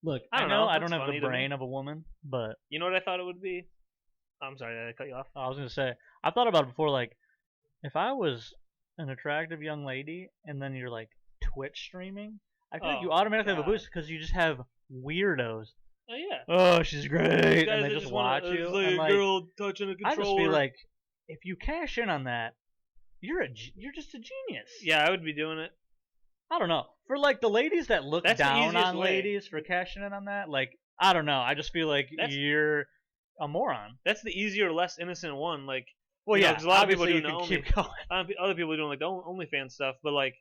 Look, I don't know know. I don't That's have funny the to me. brain of a woman, but You know what I thought it would be? I'm sorry, did I cut you off? I was gonna say I thought about it before. Like, if I was an attractive young lady and then you're like Twitch streaming, I feel like you automatically have a God. boost because you just have weirdos. Oh yeah. Oh, she's great, Guys and they that just watch wanna, you. It's like and a like, girl touching a controller. I just feel like if you cash in on that, you're just a genius. Yeah, I would be doing it. I don't know. For like the ladies that look That's the down easiest on way. ladies for cashing in on that, like I don't know. I just feel like you're a moron. That's the easier, less innocent one. Like, Well, yeah, 'cause a lot of people obviously do you can know keep going. other people are doing like the OnlyFans stuff, but like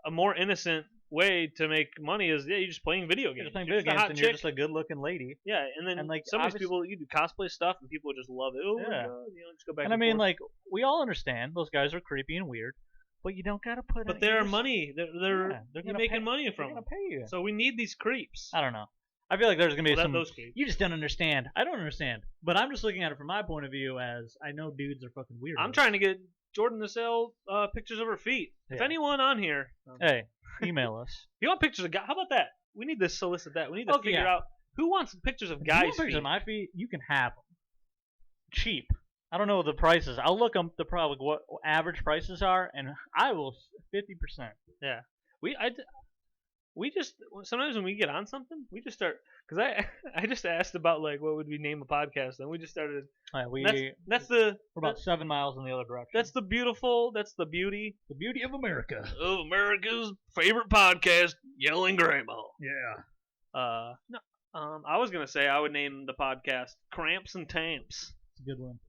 a more innocent way to make money is you're just playing video games. You're just playing You're video just a games hot and chick. you're just a good-looking lady. Yeah, and then like, some of these obviously- people you do cosplay stuff and people just love it. Oh my Yeah. God, just go back. And I mean, forth. like, we all understand those guys are creepy and weird, but you don't gotta put. but they're money. They're they're you're gonna making pay, money they're from gonna them. pay you. So we need these creeps. I don't know. I feel like there's gonna be some. Those creeps. You just don't understand. I don't understand. But I'm just looking at it from my point of view as I know dudes are fucking weird. I'm trying to get Jordan to sell pictures of her feet. If Yeah. anyone on here, Hey, email us. you want pictures of guys? How about that? We need to solicit that. We need to Okay, figure yeah. out who wants pictures of If you guys' want pictures feet. of my feet, you can have them. Cheap. I don't know the prices. I'll look up the probably what average prices are, and I will 50%. We just sometimes when we get on something, we just start because I just asked about like what would we name a podcast, and we just started. We're That's the about 7 miles in the other direction. that's the beauty the beauty of America. of America's favorite podcast, Yelling Grandma. Yeah. No, I was gonna say I would name the podcast Cramps and Tamps. It's a good one.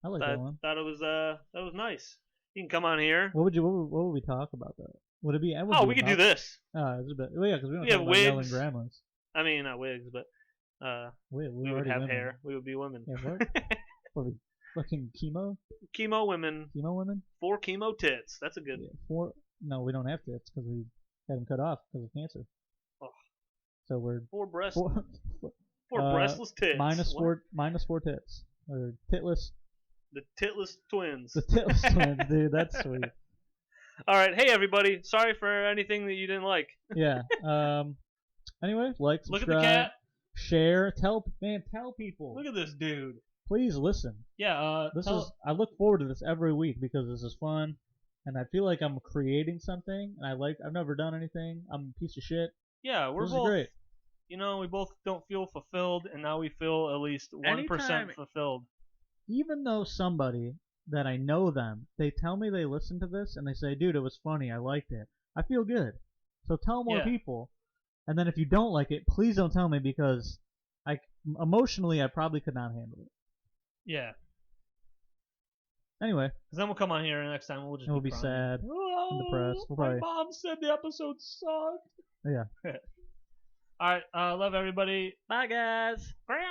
I like that one. Thought it was nice. You can come on here. What would we talk about though? Would it be? Oh, we could do this. It's a bit. Well, yeah, because we don't We talk have about yelling wigs. grandmas. I mean, not wigs, but We we would already have women. hair. We would be women. Yeah, what? What are we, fucking chemo? Chemo women, Chemo women? 4 chemo tits. That's a good. Yeah, 4. No, we don't have tits because we had them cut off because of cancer. Oh. So we're 4 breast, 4 breastless tits. minus What? 4 tits or titless. The titless twins. The titless twins, dude. That's sweet. All right, hey everybody. Sorry for anything that you didn't like. Yeah. Anyway, like, Look subscribe, at the cat. share, tell people. Look at this dude. Please listen. Yeah. I look forward to this every week because this is fun, and I feel like I'm creating something. And I've never done anything. I'm a piece of shit. Yeah, we're This is both. great. We both don't feel fulfilled, and now we feel at least 1% Anytime- fulfilled. Even though somebody that I know them, they tell me they listen to this and they say, "Dude, it was funny. I liked it." I feel good. So tell more Yeah. people. And then if you don't like it, please don't tell me because emotionally I probably could not handle it. Yeah. Anyway, Because then we'll come on here and next time we'll just it will be crying. sad. Oh, depressed. We'll my probably- mom said the episode sucked. Yeah. All right. Love everybody. Bye, guys. Grandma.